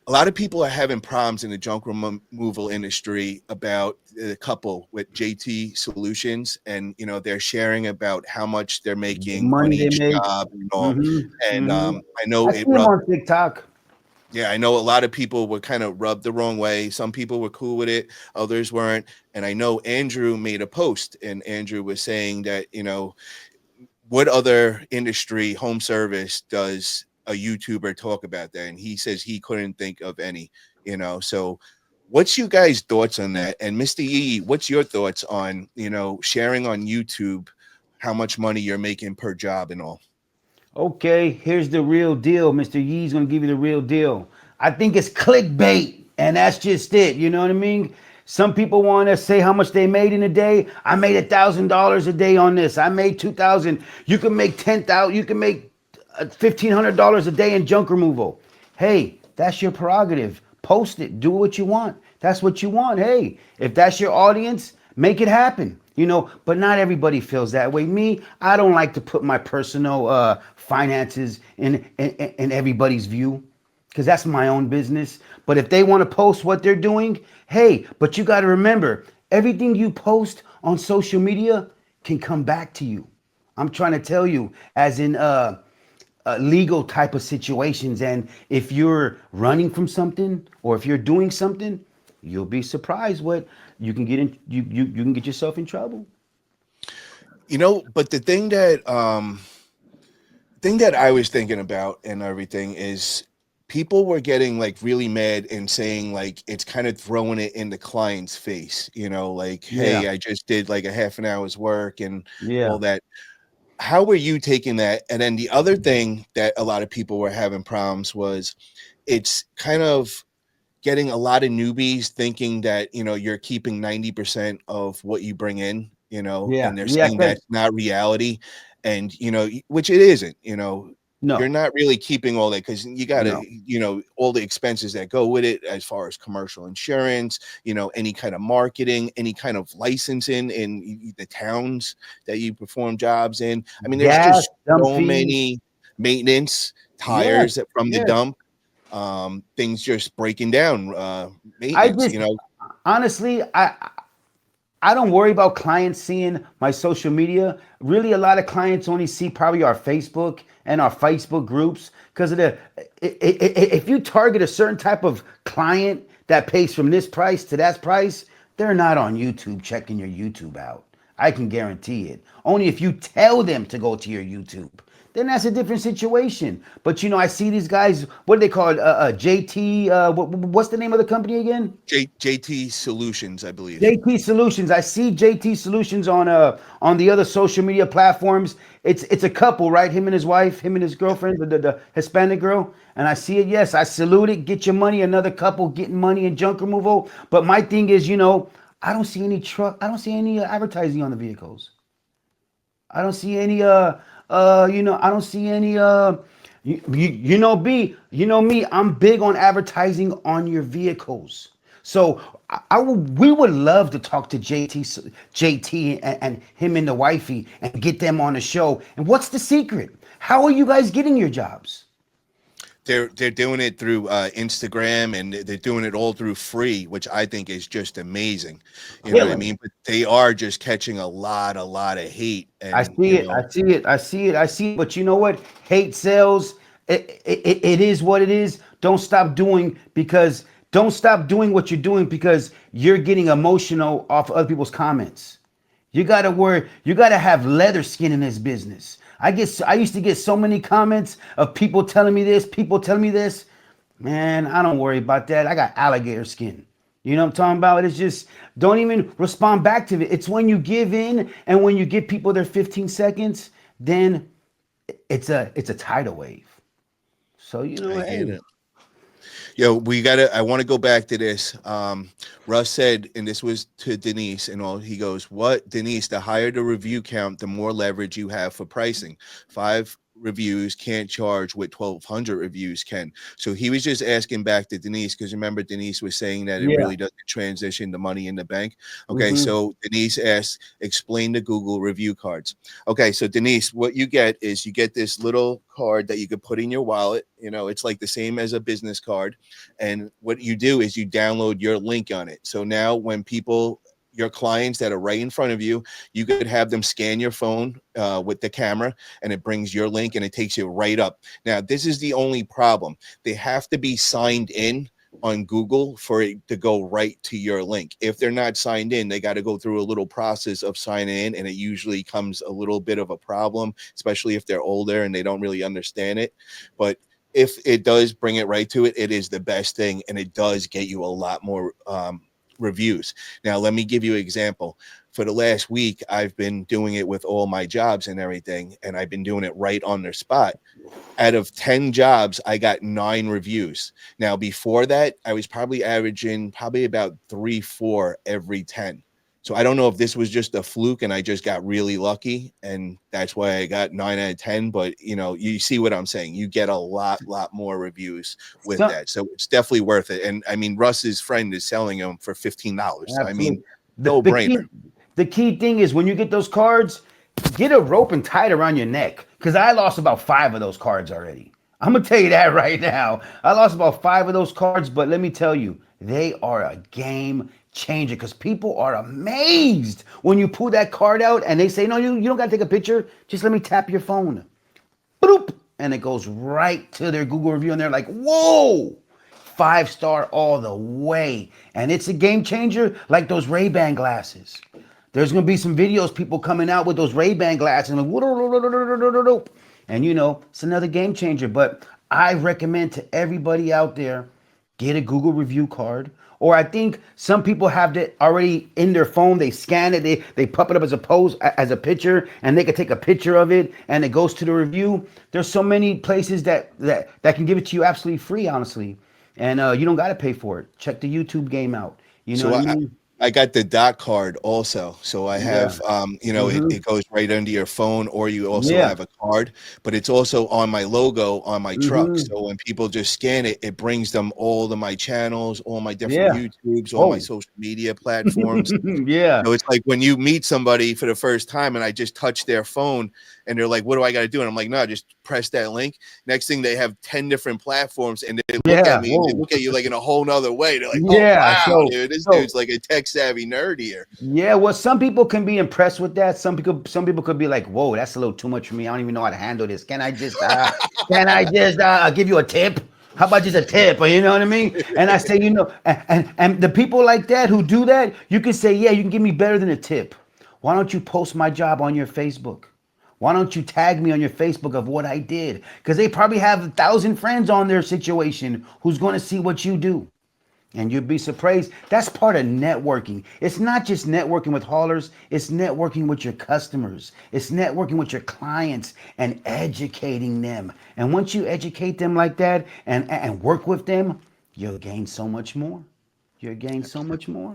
a lot of people are having problems in the junk removal industry about the couple with JT Solutions, and they're sharing about how much they're The making on money they each make. job and all. Mm-hmm. And Mm-hmm. I know I it see him rubbed. on TikTok. Yeah, I know a lot of people were kind of rubbed the wrong way. Some people were cool with it, others weren't. And I know Andrew made a post, and Andrew was saying that what other industry, home service, does a YouTuber talk about that? And he says he couldn't think of any. So what's you guys' thoughts on that? And Mr. Yee, what's your thoughts on, sharing on YouTube how much money you're making per job and all? Okay, here's the real deal. Mr. Yee's gonna give you the real deal. I think it's clickbait, and that's just it. You know what I mean? Some people want to say how much they made in a day. I made $1,000 a day on this. I made 2,000. You can make 10,000. You can make $1,500 a day in junk removal. Hey, that's your prerogative. Post it. Do what you want. That's what you want. Hey, if that's your audience, make it happen. But not everybody feels that way. Me, I don't like to put my personal finances in everybody's view because that's my own business. But if they want to post what they're doing, hey, but you got to remember, everything you post on social media can come back to you. I'm trying to tell you, as in legal type of situations. And if you're running from something or if you're doing something, you'll be surprised what you can get in. You can get yourself in trouble. But the thing that I was thinking about and everything is people were getting like really mad and saying like it's kind of throwing it in the client's face, like, Yeah, hey, I just did like a half an hour's work and yeah. all that. How were you taking that? And then the other thing that a lot of people were having problems was it's kind of getting a lot of newbies thinking that you're keeping 90% of what you bring in, Yeah, and they're yeah. saying Cause that's not reality. And which it isn't. You're no, not really keeping all that because you got to, no, all the expenses that go with it, as far as commercial insurance, any kind of marketing, any kind of licensing in the towns that you perform jobs in. I mean, there's gas, just dump so fees. many maintenance Yes, tires from the yes. dump, things just breaking down, I maintenance. just honestly, I don't worry about clients seeing my social media. Really, a lot of clients only see probably our Facebook and our Facebook groups because of if you target a certain type of client that pays from this price to that price, they're not on YouTube checking your YouTube out. I can guarantee it. Only if you tell them to go to your YouTube. Then that's a different situation. But I see these guys. What do they call it? JT. What's the name of the company again? JT Solutions, I believe. JT Solutions. I see JT Solutions on the other social media platforms. It's a couple, right? Him and his wife, him and his girlfriend, the Hispanic girl. And I see it. Yes, I salute it. Get your money. Another couple getting money in junk removal. But my thing is, I don't see any truck. I don't see any advertising on the vehicles. I don't see any I don't see any you know me, I'm big on advertising on your vehicles. So we would love to talk to JT and him and the wifey and get them on the show. And what's the secret? How are you guys getting your jobs? They're doing it through Instagram, and they're doing it all through free, which I think is just amazing. You know what I Killing. mean? But they are just catching a lot of hate, I and see it. I see it. I see it. I see it. But you know what? Hate sells. It is what it is. Don't stop doing what you're doing because you're getting emotional off other people's comments. You gotta worry. You gotta have leather skin in this business. I used to get so many comments of people telling me this, people telling me this. Man, I don't worry about that. I got alligator skin. You know what I'm talking about? It's just don't even respond back to it. It's when you give in and when you give people their 15 seconds, then it's a tidal wave. So I get hey, it. We gotta. I want to go back to this. Russ said, and this was to Denise, and all. He goes, "What, Denise? The higher the review count, the more leverage you have for pricing. reviews can't charge what 1,200 reviews can. So he was just asking back to Denise, because remember Denise was saying that it Yeah. really doesn't transition the money in the bank. Okay, Mm-hmm. so Denise asked, explain the Google review cards. Okay, so Denise, what you get is you get this little card that you could put in your wallet. You know, it's like the same as a business card. And what you do is you download your link on it. So now when people, your clients that are right in front of you, you could have them scan your phone with the camera, and it brings your link and it takes you right up. Now, this is the only problem. They have to be signed in on Google for it to go right to your link. If they're not signed in, they got to go through a little process of signing in, and it usually comes a little bit of a problem, especially if they're older and they don't really understand it. But if it does bring it right to it, it is the best thing, and it does get you a lot more reviews. Now, let me give you an example. For the last week, I've been doing it with all my jobs and everything, and I've been doing it right on their spot. Out of 10 jobs, I got 9 reviews. Now, before that, I was probably averaging probably about 3, 4 every 10. So I don't know if this was just a fluke and I just got really lucky and that's why I got 9 out of 10. But you know, you see what I'm saying. You get a lot more reviews with So, that. So it's definitely worth it. And I mean, Russ's friend is selling them for $15. So I mean, absolutely. The, no the brainer. key the key thing is when you get those cards, get a rope and tie it around your neck. Because I lost about 5 of those cards already. I'm gonna tell you that right now. I lost about 5 of those cards, but let me tell you, they are a game changer because people are amazed when you pull that card out and they say, no, you don't gotta take a picture. Just let me tap your phone. Boop, and it goes right to their Google review, and they're like, whoa, 5-star all the way. And it's a game changer like those Ray-Ban glasses. There's gonna be some videos, people coming out with those Ray-Ban glasses, and like, and you know, it's another game changer. But I recommend to everybody out there, get a Google review card. Or I think some people have that already in their phone. They scan it, they pop it up as a post, as a picture, and they can take a picture of it, and it goes to the review. There's so many places that can give it to you absolutely free, honestly, and you don't got to pay for it. Check the YouTube game out. You know So what I mean? I got the dot card also. So I Yeah. have you know, Mm-hmm. it goes right under your phone, or you also Yeah. have a card, but it's also on my logo on my truck. Mm-hmm. So when people just scan it, it brings them all to my channels, all my different Yeah. YouTubes, all my Oh. social media platforms. Yeah. So it's like when you meet somebody for the first time and I just touch their phone and they're like, what do I got to do? And I'm like, no, just press that link. Next thing they have 10 different platforms and they look at Yeah. me and they Whoa. look at you like in a whole nother way. They're like, oh, Yeah. wow, So dude, this so dude's like a tech savvy nerd here. yeah, well, some people can be impressed with that. Some people could be like, "Whoa, that's a little too much for me. I don't even know how to handle this. Can I just give you a tip? How about just a tip? You know what I mean?" And I say, and the people like that who do that, you can say, "Yeah, you can give me better than a tip. Why don't you post my job on your Facebook? Why don't you tag me on your Facebook of what I did? Because they probably have 1,000 friends on their situation who's going to see what you do." And you'd be surprised. That's part of networking. It's not just networking with haulers, it's networking with your customers. It's networking with your clients and educating them. And once you educate them like that and work with them, you'll gain so much more. You'll gain so much more.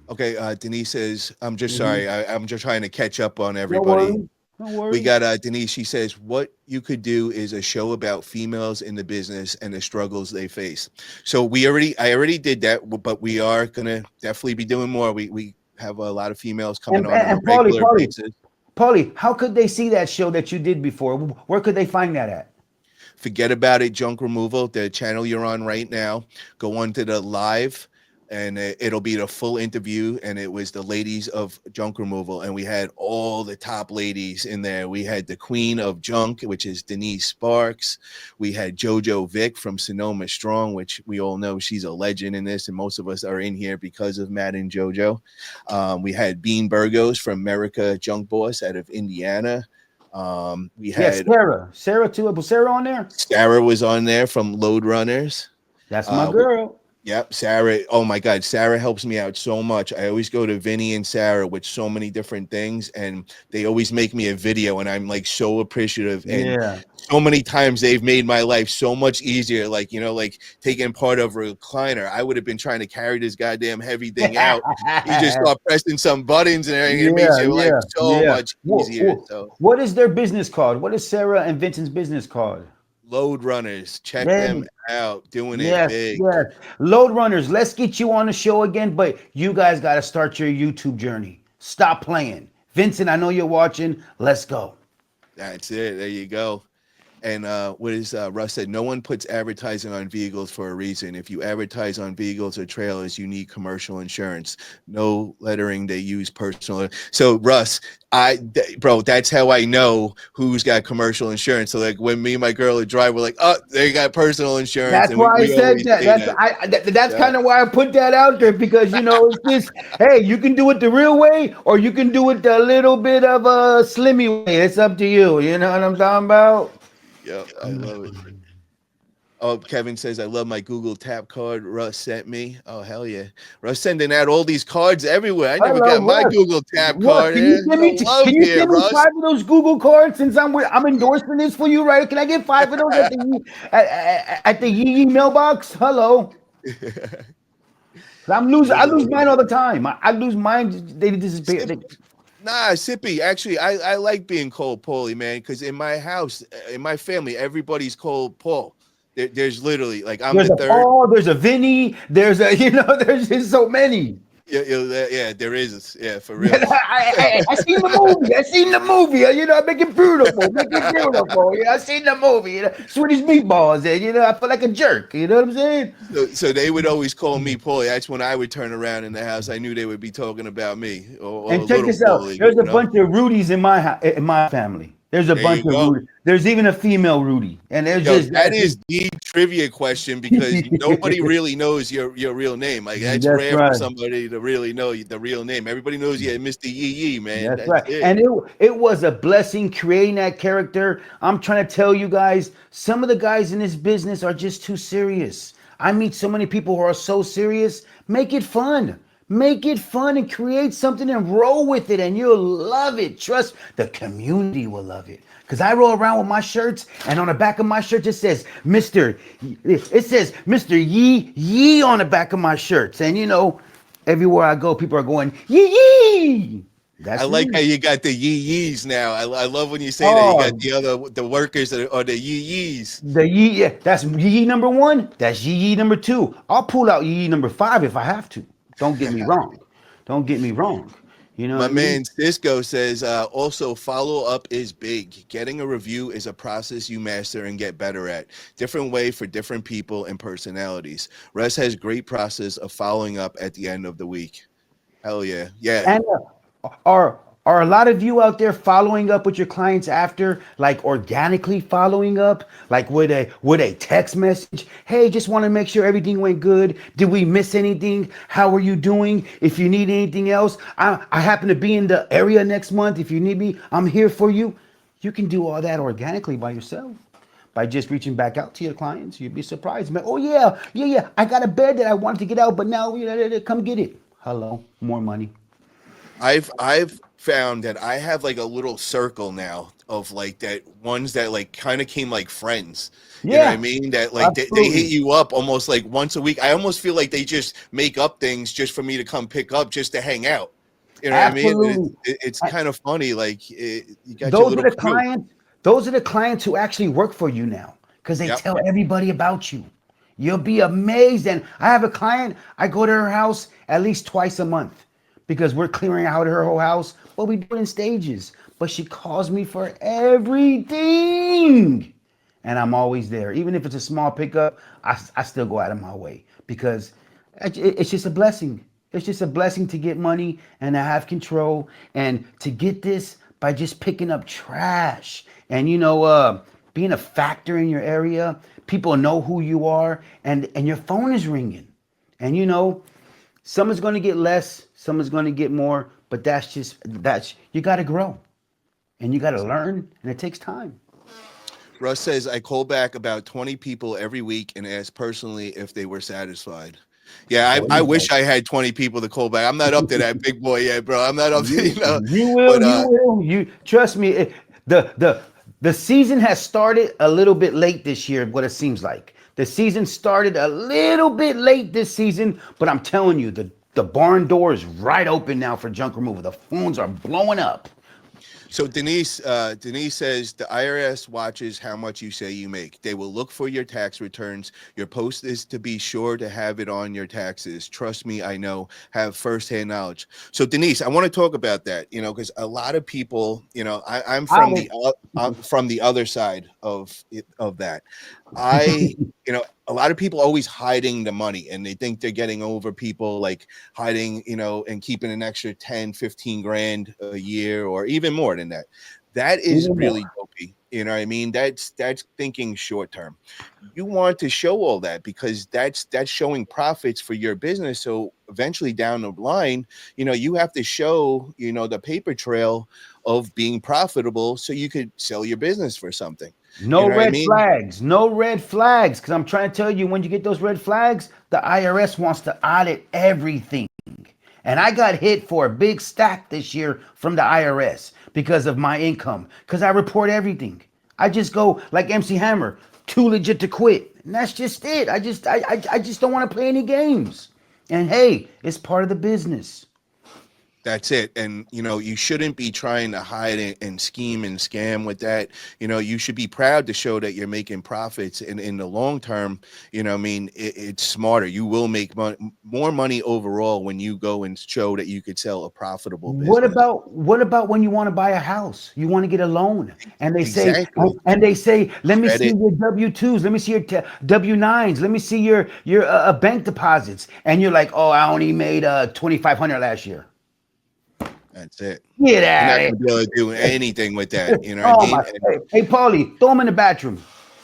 Okay, Denise says, I'm just Mhm. sorry. I'm just trying to catch up on No everybody. worries. No We worries. got Denise. She says, what you could do is a show about females in the business and the struggles they face. So I already did that, but we are going to definitely be doing more. We have a lot of females coming on a And Paulie, regular Paulie, basis. Paulie, how could they see that show that you did before? Where could they find that at? Forget about it, junk removal. The channel you're on right now, go on to the live and it'll be the full interview. And it was the ladies of junk removal. And we had all the top ladies in there. We had the queen of junk, which is Denise Sparks. We had JoJo Vick from Sonoma Strong, which we all know she's a legend in this. And most of us are in here because of Matt and JoJo. We had Bean Burgos from America Junk Boss out of Indiana. We Yes, had Sarah. Sarah too. Was Sarah on there? Sarah was on there from Load Runners. That's my Uh, girl. Yep, Sarah. Oh my God, Sarah helps me out so much. I always go to Vinny and Sarah with so many different things, and they always make me a video, and I'm like so appreciative. And Yeah. so many times they've made my life so much easier. Like like taking part of a recliner. I would have been trying to carry this goddamn heavy thing out. You just Yeah, start pressing some buttons, and everything, it makes your life yeah, so yeah. much easier. So What is their business called? What is Sarah and Vincent's business called? load runners, check Yeah. them out, doing it Yes, big. yes. Load runners, let's get you on the show again, but you guys got to start your YouTube journey. Stop playing. Vincent, I know you're watching. Let's go. That's it. There you go. And what is Russ said? No one puts advertising on vehicles for a reason. If you advertise on vehicles or trailers, you need commercial insurance. No lettering. They use personal. So Russ, bro, that's how I know who's got commercial insurance. So like when me and my girl would drive, we're like, oh, they got personal insurance, That's and we, why I we said always that. say That's that. that's Yeah, kind of why I put that out there because it's just hey, you can do it the real way or you can do it a little bit of a slimmy way. It's up to you. You know what I'm talking about? yeah, I love it. Oh, Kevin says, I love my Google Tap card Russ sent me. Oh, hell yeah. Russ sending out all these cards everywhere. I never Hello, got my Russ. Google Tap Russ, card. Eh? No love can you here, send me Russ. 5 of those Google cards since I'm endorsing this for you, right? Can I get 5 of those at the Yee mailbox? Hello. I Love it, lose love mine it. all the time. I lose mine. They disappear. Sip, nah, Sippy. Actually, I like being called Paulie, man, because in my house, in my family, everybody's called Paul. There's literally, like, I'm There's the a third. Paul. There's a Vinny. There's a there's just so many. Yeah, yeah, there is. Yeah, for Yeah, real. I seen the movie. I seen the movie. Make it beautiful. Make it beautiful. I seen the movie. Swedish meatballs. And I feel like a jerk. You know what I'm saying? So they would always call me Paulie. That's when I would turn around in the house. I knew they would be talking about me or And check little this out. Paulie, There's a you know? bunch of Rudies in my family. There's a There bunch you of go. Rudy. There's even a female Rudy, and there's Yo, just that that's is just. the trivia question because nobody really knows your real name. Like that's That's rare for right. somebody to really know the real name. Everybody knows you, Mr. Yee, man. That's That's right. it. And it was a blessing creating that character. I'm trying to tell you guys, some of the guys in this business are just too serious. I meet so many people who are so serious. Make it fun. Make it fun and create something and roll with it, and you'll love it. Trust the community will love it. Because I roll around with my shirts, and on the back of my shirt it says Mr. Yee Yee on the back of my shirts. And everywhere I go, people are going, yee yee. I That's like me. how you got the Yees now. I love when you say that. You got Oh, the workers that are the Yees. the yee, yeah, that's yee number one. That's yee number two. I'll pull out yee number five if I have to. Don't get me wrong. Don't get me wrong. You know what My I mean? man Cisco says also follow up is big. Getting a review is a process you master and get better at. Different way for different people and personalities. Russ has great process of following up at the end of the week. Hell yeah. Yeah. And are a lot of you out there following up with your clients after, like organically following up, like with a text message? Hey, just want to make sure everything went good. Did we miss anything? How are you doing? If you need anything else, I happen to be in the area next month. If you need me, I'm here for you. You can do all that organically by yourself by just reaching back out to your clients. You'd be surprised, man. Oh yeah, yeah, yeah. I got a bed that I wanted to get out, but now come get it. Hello, more money. I've found that I have like a little circle now of like that ones that like kind of came like friends. You know what I Yeah, mean? That like they hit absolutely. you up almost like once a week. I almost feel like they just make up things just for me to come pick up just to hang out. You know what I mean? And Absolutely. it's kind of funny. Like you got your Those are little the crew. clients. Those are the clients who actually work for you now because they Yep. tell everybody about you. You'll be amazed. And I have a client. I go to her house at least twice a month because we're clearing out her whole house. But we do it in stages. But she calls me for everything. And I'm always there. Even if it's a small pickup, I still go out of my way because it's just a blessing. It's just a blessing to get money and to have control and to get this by just picking up trash and being a factor in your area. People know who you are and your phone is ringing. And some is going to get less, some is going to get more, but that's you got to grow and you got to learn and it takes time. Russ says I call back about 20 people every week and ask personally if they were satisfied. Yeah, There I you go. wish I had 20 people to call back. I'm not up to that big boy yet, bro. I'm not up to, You will, but you will. You trust me. The season has started a little bit late this year. What it seems like the season started a little bit late this season, but I'm telling you, the barn door is right open now for junk removal. The phones are blowing up. so Denise says the IRS watches how much you say you make. They will look for your tax returns. Your post is to be sure to have it on your taxes. Trust me, I know, have firsthand knowledge. So Denise, I want to talk about that, because a lot of people, I'm I from the other side of that. I, a lot of people always hiding the money and they think they're getting over people, like hiding, and keeping an extra 10, 15 grand a year or even more than that. That is even really more. dopey. You know what I mean? That's thinking short term. You want to show all that because that's showing profits for your business. So eventually down the line, you have to show, the paper trail of being profitable so you could sell your business for something. You No know what I red mean? flags. No red flags. Because I'm trying to tell you, when you get those red flags, the IRS wants to audit everything. And I got hit for a big stack this year from the IRS because of my income. Because I report everything. I just go like MC Hammer, too legit to quit. And that's just it. I just don't want to play any games. And hey, it's part of the business. That's it. And, you shouldn't be trying to hide and scheme and scam with that. You should be proud to show that you're making profits. And in the long term, I mean, it's smarter. You will make more money overall when you go and show that you could sell a profitable business. What about when you want to buy a house? You want to get a loan, and Exactly. let me see Credit. your W-2s, let me see your W-9s, let me see your bank deposits, and you're like, oh, I only made 2,500 last year. That's it. Get You're out not of going to be able to do here! anything with that. You know what I Oh mean? my! And Hey, Paulie, throw him in the bathroom.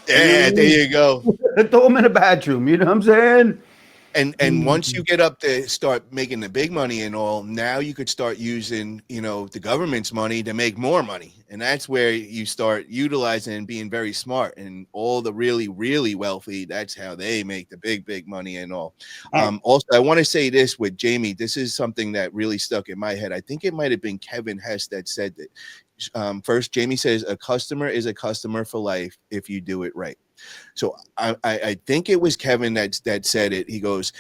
You know yeah, there you go. what I mean? Throw him in the bathroom. You know what I'm saying? And once you get up to start making the big money and all, now you could start using, the government's money to make more money. And that's where you start utilizing and being very smart. And all the really, really wealthy, that's how they make the big, big money and all. And Also, I want to say this with Jamie. This is something that really stuck in my head. I think it might have been Kevin Hess that said that. First, Jamie says a customer is a customer for life if you do it right. So I think it was Kevin that said it. He goes,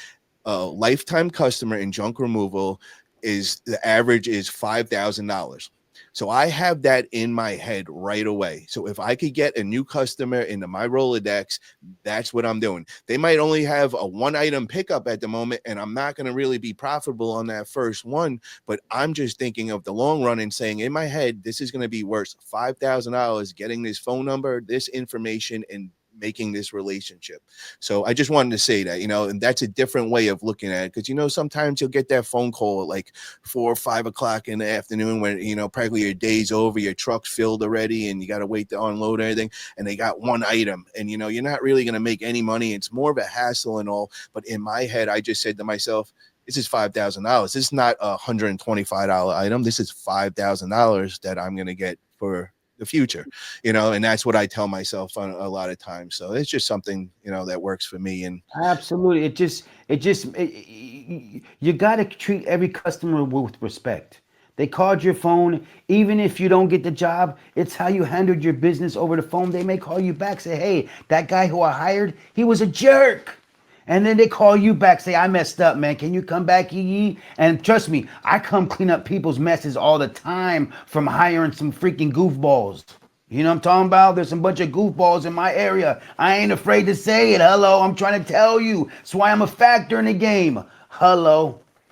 lifetime customer in junk removal is the average is $5,000. So I have that in my head right away. So if I could get a new customer into my Rolodex, that's what I'm doing. They might only have a one item pickup at the moment, and I'm not going to really be profitable on that first one. But I'm just thinking of the long run and saying in my head, this is going to be worth $5,000 getting this phone number, this information, and making this relationship. So I just wanted to say that, and that's a different way of looking at it. Because, sometimes you'll get that phone call at like 4 or 5 o'clock in the afternoon when, practically your day's over, your truck's filled already, and you got to wait to unload everything. And they got one item, and, you're not really going to make any money. It's more of a hassle and all. But in my head, I just said to myself, this is $5,000. This is not $125 item. This is $5,000 that I'm going to get for the future, and that's what I tell myself on a lot of times. So it's just something, that works for me. And absolutely, you got to treat every customer with respect. They called your phone, even if you don't get the job. It's how you handled your business over the phone. They may call you back, say, "Hey, that guy who I hired, he was a jerk." And then they call you back, say, "I messed up, man. Can you come back, yee?" And trust me, I come clean up people's messes all the time from hiring some freaking goofballs. You know what I'm talking about? There's some bunch of goofballs in my area. I ain't afraid to say it. Hello, I'm trying to tell you. That's why I'm a factor in the game. Hello.